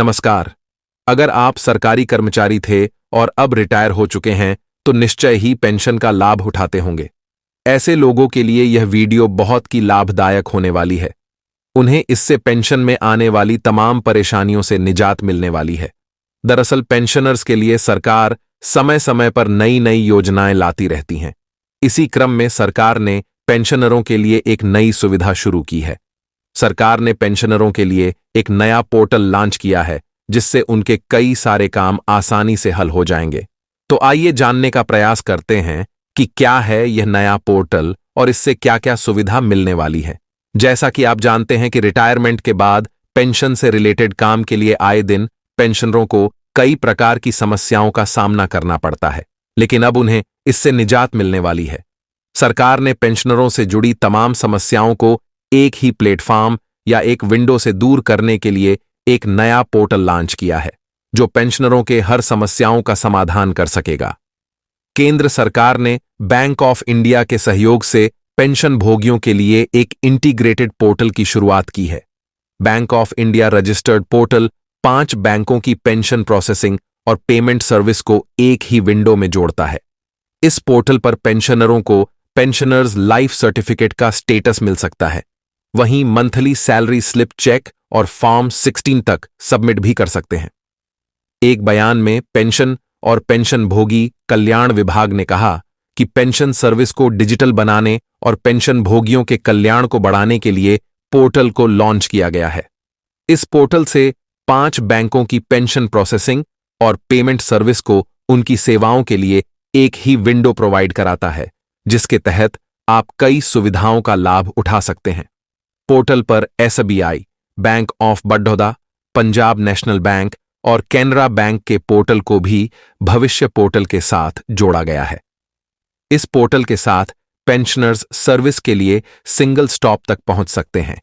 नमस्कार। अगर आप सरकारी कर्मचारी थे और अब रिटायर हो चुके हैं तो निश्चय ही पेंशन का लाभ उठाते होंगे। ऐसे लोगों के लिए यह वीडियो बहुत ही लाभदायक होने वाली है। उन्हें इससे पेंशन में आने वाली तमाम परेशानियों से निजात मिलने वाली है। दरअसल पेंशनर्स के लिए सरकार समय समय पर नई नई योजनाएं लाती रहती हैं। इसी क्रम में सरकार ने पेंशनरों के लिए एक नई सुविधा शुरू की है। सरकार ने पेंशनरों के लिए एक नया पोर्टल लॉन्च किया है जिससे उनके कई सारे काम आसानी से हल हो जाएंगे। तो आइए जानने का प्रयास करते हैं कि क्या है यह नया पोर्टल और इससे क्या क्या सुविधा मिलने वाली है। जैसा कि आप जानते हैं कि रिटायरमेंट के बाद पेंशन से रिलेटेड काम के लिए आए दिन पेंशनरों को कई प्रकार की समस्याओं का सामना करना पड़ता है, लेकिन अब उन्हें इससे निजात मिलने वाली है। सरकार ने पेंशनरों से जुड़ी तमाम समस्याओं को एक ही प्लेटफॉर्म या एक विंडो से दूर करने के लिए एक नया पोर्टल लॉन्च किया है जो पेंशनरों के हर समस्याओं का समाधान कर सकेगा। केंद्र सरकार ने बैंक ऑफ इंडिया के सहयोग से पेंशन भोगियों के लिए एक इंटीग्रेटेड पोर्टल की शुरुआत की है। Bank of India registered portal 5 बैंकों की पेंशन प्रोसेसिंग और पेमेंट सर्विस को एक ही विंडो में जोड़ता है। इस पोर्टल पर पेंशनरों को पेंशनर्स लाइफ सर्टिफिकेट का स्टेटस मिल सकता है। वहीं मंथली सैलरी स्लिप चेक और फॉर्म 16 तक सबमिट भी कर सकते हैं। एक बयान में पेंशन और पेंशन भोगी कल्याण विभाग ने कहा कि पेंशन सर्विस को डिजिटल बनाने और पेंशन भोगियों के कल्याण को बढ़ाने के लिए पोर्टल को लॉन्च किया गया है। इस पोर्टल से 5 बैंकों की पेंशन प्रोसेसिंग और पेमेंट सर्विस को उनकी सेवाओं के लिए एक ही विंडो प्रोवाइड कराता है, जिसके तहत आप कई सुविधाओं का लाभ उठा सकते हैं। पोर्टल पर SBI, bank of Baroda, Punjab national bank और कैनरा बैंक के पोर्टल को भी भविष्य पोर्टल के साथ जोड़ा गया है। इस पोर्टल के साथ पेंशनर्स सर्विस के लिए सिंगल स्टॉप तक पहुंच सकते हैं,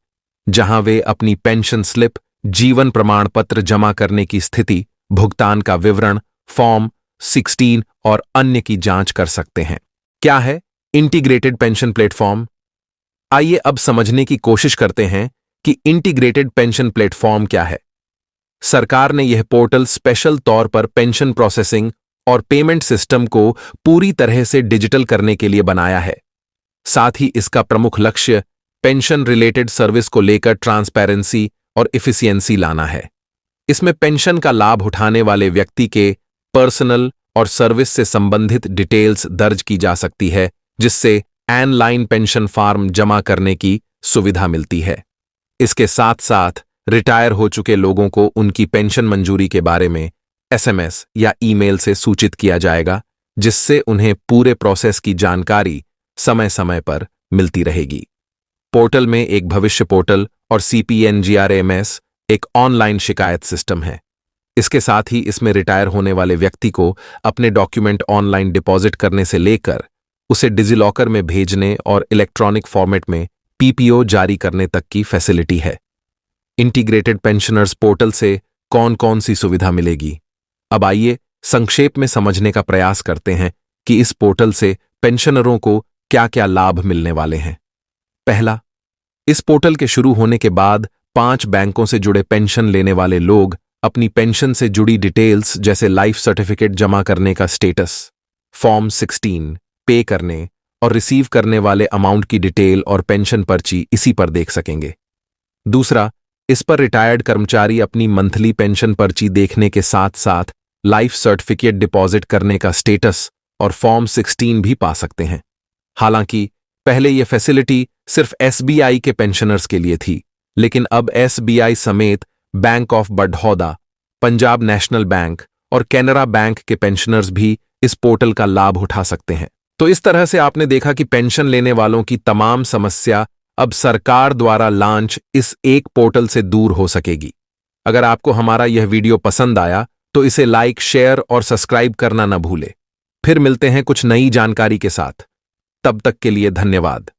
जहां वे अपनी पेंशन स्लिप, जीवन प्रमाण पत्र जमा करने की स्थिति, भुगतान का विवरण, फॉर्म 16 और अन्य की जांच कर सकते हैं। क्या है इंटीग्रेटेड पेंशन प्लेटफॉर्म? आइए अब समझने की कोशिश करते हैं कि इंटीग्रेटेड पेंशन प्लेटफॉर्म क्या है। सरकार ने यह पोर्टल स्पेशल तौर पर पेंशन प्रोसेसिंग और पेमेंट सिस्टम को पूरी तरह से डिजिटल करने के लिए बनाया है। साथ ही इसका प्रमुख लक्ष्य पेंशन रिलेटेड सर्विस को लेकर ट्रांसपेरेंसी और एफिशिएंसी लाना है। इसमें पेंशन का लाभ उठाने वाले व्यक्ति के पर्सनल और सर्विस से संबंधित डिटेल्स दर्ज की जा सकती है, जिससे ऑनलाइन पेंशन फॉर्म जमा करने की सुविधा मिलती है। इसके साथ साथ रिटायर हो चुके लोगों को उनकी पेंशन मंजूरी के बारे में एसएमएस या ईमेल से सूचित किया जाएगा, जिससे उन्हें पूरे प्रोसेस की जानकारी समय समय पर मिलती रहेगी। पोर्टल में एक भविष्य पोर्टल और CPNGRMS एक ऑनलाइन शिकायत सिस्टम है। इसके साथ ही इसमें रिटायर होने वाले व्यक्ति को अपने डॉक्यूमेंट ऑनलाइन डिपॉजिट करने से लेकर उसे डिजिलॉकर में भेजने और इलेक्ट्रॉनिक फॉर्मेट में PPO जारी करने तक की फैसिलिटी है। इंटीग्रेटेड पेंशनर्स पोर्टल से कौन कौन सी सुविधा मिलेगी? अब आइए संक्षेप में समझने का प्रयास करते हैं कि इस पोर्टल से पेंशनरों को क्या क्या लाभ मिलने वाले हैं। पहला, इस पोर्टल के शुरू होने के बाद 5 बैंकों से जुड़े पेंशन लेने वाले लोग अपनी पेंशन से जुड़ी डिटेल्स जैसे लाइफ सर्टिफिकेट जमा करने का स्टेटस, फॉर्म 16, पे करने और रिसीव करने वाले अमाउंट की डिटेल और पेंशन पर्ची इसी पर देख सकेंगे। दूसरा, इस पर रिटायर्ड कर्मचारी अपनी मंथली पेंशन पर्ची देखने के साथ साथ लाइफ सर्टिफिकेट डिपॉजिट करने का स्टेटस और फॉर्म 16 भी पा सकते हैं। हालांकि पहले यह फैसिलिटी सिर्फ SBI के पेंशनर्स के लिए थी, लेकिन अब SBI समेत bank of Baroda, Punjab national bank और कैनरा बैंक के पेंशनर्स भी इस पोर्टल का लाभ उठा सकते हैं। तो इस तरह से आपने देखा कि पेंशन लेने वालों की तमाम समस्या अब सरकार द्वारा लॉन्च इस एक पोर्टल से दूर हो सकेगी। अगर आपको हमारा यह वीडियो पसंद आया तो इसे लाइक, शेयर और सब्सक्राइब करना न भूलें। फिर मिलते हैं कुछ नई जानकारी के साथ। तब तक के लिए धन्यवाद।